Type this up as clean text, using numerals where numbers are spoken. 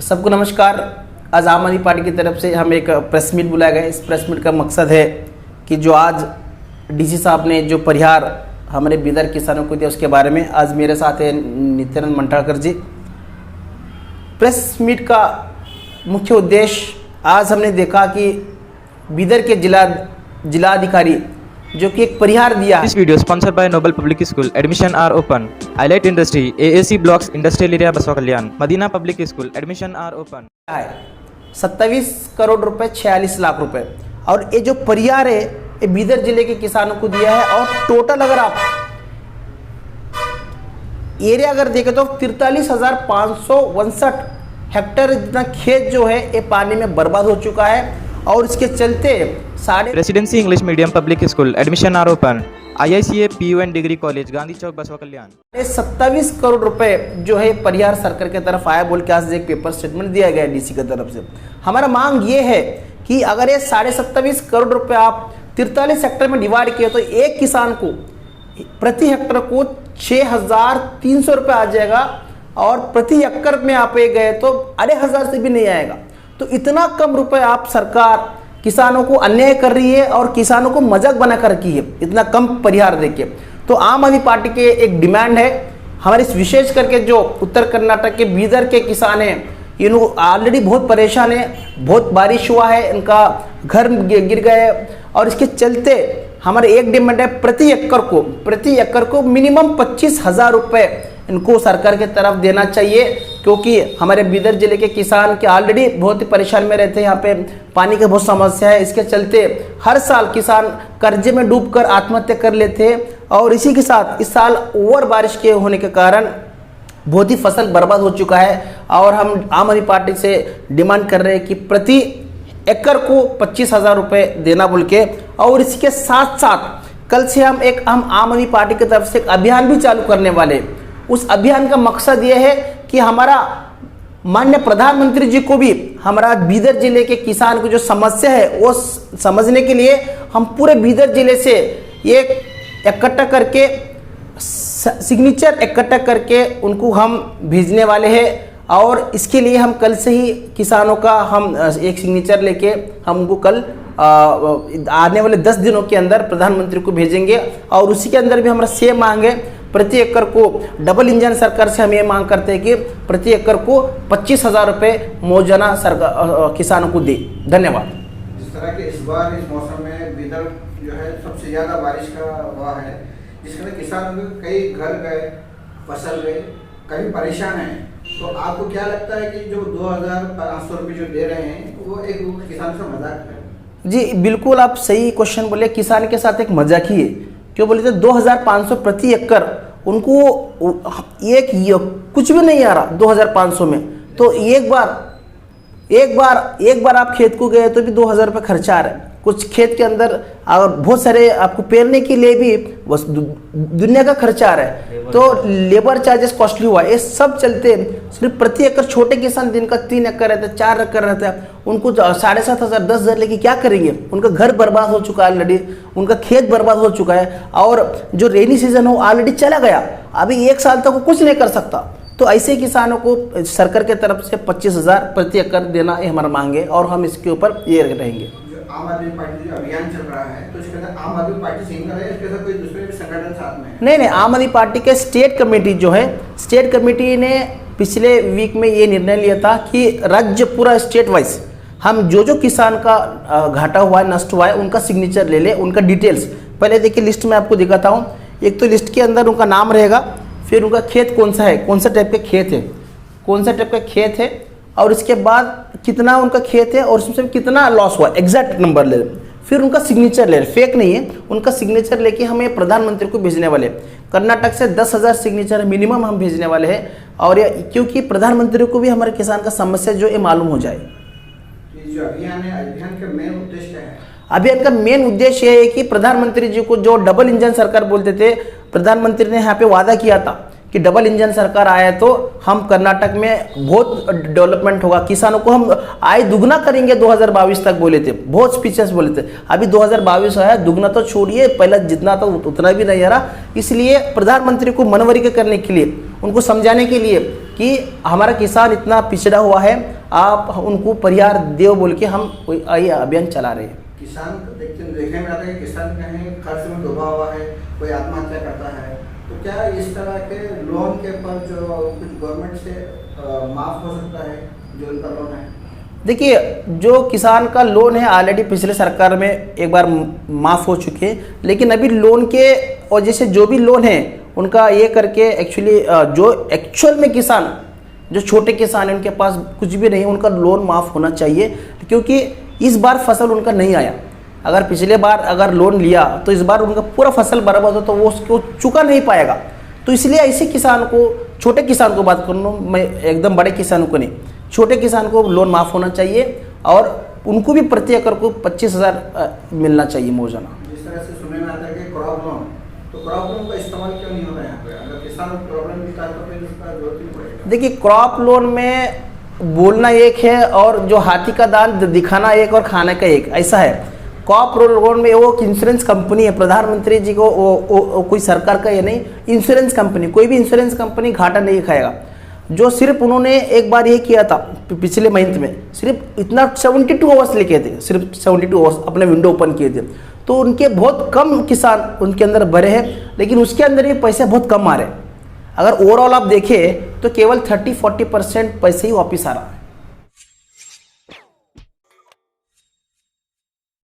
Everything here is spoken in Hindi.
सबको नमस्कार। आज आम आदमी पार्टी की तरफ से हम एक प्रेस मीट बुलाया गया। इस प्रेस मीट का मकसद है कि जो आज डीसी साहब ने जो परिहार हमारे बीदर किसानों को दिया उसके बारे में आज मेरे साथ है नित्यानंद मंटाकर जी। प्रेस मीट का मुख्य उद्देश्य आज हमने देखा कि बीदर के जिलाधिकारी जो कि एक परिहार दिया है। This video sponsored by Noble Public School. Admission are open. Highlight Industry, AAC Blocks, Industrial Area, Basava Kalyan, Madina public school. Admission are open. है 27 करोड़ रुपए 46 लाख रुपए और ये जो परिहार है ये बीदर जिले के किसानों को दिया है। और टोटल अगर आप एरिया अगर देखें तो 43,559 हेक्टेयर जितना खेत जो है ये पानी में बर्बाद हो चुका है। और इसके चलते residency English medium public school. Admission are open. IICA PUN degree college, Gandhi Chowk, Basava Kalyan. 27 crore रुपए जो है परिहार सरकार की तरफ आया बोल के आज एक पेपर स्टेटमेंट दिया गया डीसी की तरफ से। हमारा मांग ये है कि अगर ये 27.5 करोड़ रुपए आप 43 हेक्टेयर में डिवाइड किए तो एक किसान को प्रति हेक्टेयर को 6,300 रुपये आ जाएगा और प्रति एकड़ में आप गए तो 2,500 से भी नहीं आएगा। तो इतना कम रुपए आप सरकार किसानों को अन्याय कर रही है और किसानों को मजाक बना कर रखी है इतना कम परिहार देके। तो आम आदमी पार्टी के एक डिमांड है हमारे विशेष करके जो उत्तर कर्नाटक के बीदर के किसान हैं इन ऑलरेडी बहुत परेशान है, बहुत बारिश हुआ है, इनका घर गिर गए और इसके चलते हमारे एक डिमांड है प्रति एकड़ को मिनिमम 25,000 रुपये इनको सरकार की तरफ देना चाहिए। क्योंकि हमारे बीदर जिले के किसान के ऑलरेडी बहुत ही परेशान में रहते हैं, यहाँ पे पानी की बहुत समस्या है। इसके चलते हर साल किसान कर्जे में डूबकर आत्महत्या कर लेते हैं और इसी के साथ इस साल ओवर बारिश के होने के कारण बहुत ही फसल बर्बाद हो चुका है। और हम आम आदमी पार्टी से डिमांड कर रहे हैं कि प्रति एकड़ को 25,000 रुपये देना बोल के। और इसके साथ साथ कल से हम आम आदमी पार्टी की तरफ से एक अभियान भी चालू करने वाले। उस अभियान का मकसद ये है कि हमारा माननीय प्रधानमंत्री जी को भी हमारा बीदर जिले के किसान की जो समस्या है वो समझने के लिए हम पूरे बीदर जिले से एक इकट्ठा करके सिग्नेचर इकट्ठा करके उनको हम भेजने वाले हैं। और इसके लिए हम कल से ही किसानों का हम एक सिग्नेचर लेके हम उनको कल आने वाले 10 दिनों के अंदर प्रधानमंत्री को भेजेंगे। और उसी के अंदर भी हमारा सेम मांग है प्रति एकड़ को डबल इंजन सरकार से हम ये मांग करते हैं कि प्रति एकड़ को 25,000 रुपये मौजाना सरकार किसानों को दे। धन्यवाद। जिस तरह के इस बार इस मौसम में बीदर जो है सबसे ज़्यादा बारिश का हुआ है, जिसके किसानों के कई घर गए, फसल गए, कई परेशान हैं। तो आपको क्या लगता है कि जो 2,500 रुपये जो दे रहे हैं वो एक किसान से मजाक है? जी बिल्कुल, आप सही क्वेश्चन बोले। किसान के साथ एक मजाक ही है। क्यों बोले तो 2,500 प्रति एकड़ उनको एक कुछ भी नहीं आ रहा 2,500 में। तो एक बार आप खेत को गए तो भी 2,000 रुपये खर्चा आ रहा है। कुछ खेत के अंदर और बहुत सारे आपको पेरने के लिए भी बस दुनिया का खर्चा आ रहा है। तो लेबर चार्जेस कॉस्टली हुआ, ये सब चलते सिर्फ प्रति एकड़ छोटे किसान जिनका 3 एकड़ रहता है, 4 एकड़ रहता है, उनको 7,500 10,000 लेके क्या करेंगे? उनका घर बर्बाद हो चुका है ऑलरेडी, उनका खेत बर्बाद हो चुका है और जो रेनी सीजन हो ऑलरेडी चला गया, अभी 1 साल तक वो कुछ नहीं कर सकता। तो ऐसे किसानों को सरकार की तरफ से 25,000 प्रति एकड़ देना ये हमारा मांग है और हम इसके ऊपर ये रहेंगे। आम आदमी पार्टी जो अभियान चल रहा है तो इसके अंदर आम आदमी पार्टी सिंगल है, इसके साथ कोई दूसरे संगठन साथ में है? नहीं, आम आदमी पार्टी के स्टेट कमेटी जो है, स्टेट कमेटी ने पिछले वीक में ये निर्णय लिया था कि राज्य पूरा स्टेट वाइज हम जो किसान का घाटा हुआ है, नष्ट हुआ है, उनका सिग्नेचर ले ले, उनका डिटेल्स पहले देखिए लिस्ट में आपको दिखाता हूँ। एक तो लिस्ट के अंदर उनका नाम रहेगा, फिर उनका खेत कौन सा है, कौन सा टाइप का खेत है और इसके बाद कितना उनका खेत है और उसमें कितना लॉस हुआ, एग्जैक्ट नंबर ले, फिर उनका सिग्नेचर ले, फेक नहीं है, उनका सिग्नेचर लेके हमें प्रधानमंत्री को भेजने वाले। कर्नाटक से 10,000 सिग्नेचर मिनिमम हम भेजने वाले हैं। और ये क्योंकि प्रधानमंत्री को भी हमारे किसान का समस्या जो ये मालूम हो जाए। जो अभियान है, अभियान का मेन उद्देश्य क्या है? अभियान का मेन उद्देश्य ये है कि प्रधानमंत्री जी को जो डबल इंजन सरकार बोलते थे, प्रधानमंत्री ने यहाँ पे वादा किया था कि डबल इंजन सरकार आया तो हम कर्नाटक में बहुत डेवलपमेंट होगा, किसानों को हम आय दुगना करेंगे 2022 तक बोले थे, बहुत स्पीचेस बोले थे। अभी 2022 आया, दुगना तो छोड़िए, पहले जितना था उतना भी नहीं आ रहा। इसलिए प्रधानमंत्री को मनवरी करने के लिए, उनको समझाने के लिए कि हमारा किसान इतना पिछड़ा हुआ है, आप उनको परिहार दो बोल के हम कोई ये अभियान चला रहे हैं। किसान देखने में आता है कि किसान कहीं कर्ज में डूबा हुआ है, कोई आत्महत्या करता है, तो क्या इस तरह के लोन के पर जो कुछ गवर्नमेंट से माफ हो सकता है जो उनका लोन है? देखिए, जो किसान का लोन है ऑलरेडी पिछले सरकार में एक बार माफ़ हो चुके हैं, लेकिन अभी लोन के वजह से जो भी लोन है उनका ये करके एक्चुअली जो एक्चुअल में किसान जो छोटे किसान हैं उनके पास कुछ भी नहीं, उनका लोन माफ़ होना चाहिए, क्योंकि इस बार फसल उनका नहीं आया। अगर पिछले बार अगर लोन लिया तो इस बार उनका पूरा फसल बर्बाद हो तो वो उसको चुका नहीं पाएगा। तो इसलिए ऐसे किसान को, छोटे किसान को बात कर लूँ मैं, एकदम बड़े किसानों को नहीं, छोटे किसान को लोन माफ़ होना चाहिए और उनको भी प्रति एकड़ को 25,000 मिलना चाहिए मुआवजा। जिस तरह से सुनने में आता है कि क्रॉप लोन, तो क्रॉप लोन का इस्तेमाल क्यों नहीं हो रहा है यहाँ पे? अगर किसान प्रॉब्लम मिलता है तो फिर उसका जरूरत नहीं पड़ेगा। देखिए, क्रॉप लोन में बोलना एक है और जो हाथी का दांत दिखाना एक और खाने का एक, ऐसा है। क्रॉप लोन में वो इंश्योरेंस कंपनी है, प्रधानमंत्री जी को वो कोई सरकार का ये नहीं, इंश्योरेंस कंपनी, कोई भी इंश्योरेंस कंपनी घाटा नहीं खाएगा। जो सिर्फ उन्होंने एक बार ये किया था पिछले महीने में, सिर्फ इतना 72 आवर्स लेके थे, सिर्फ 72 आवर्स अपने विंडो ओपन किए थे, तो उनके बहुत कम किसान उनके अंदर भरे हैं, लेकिन उसके अंदर ये पैसे बहुत कम आ रहे हैं। अगर ओवरऑल आप देखें तो केवल 30-40% पैसे ही वापिस आ रहा है।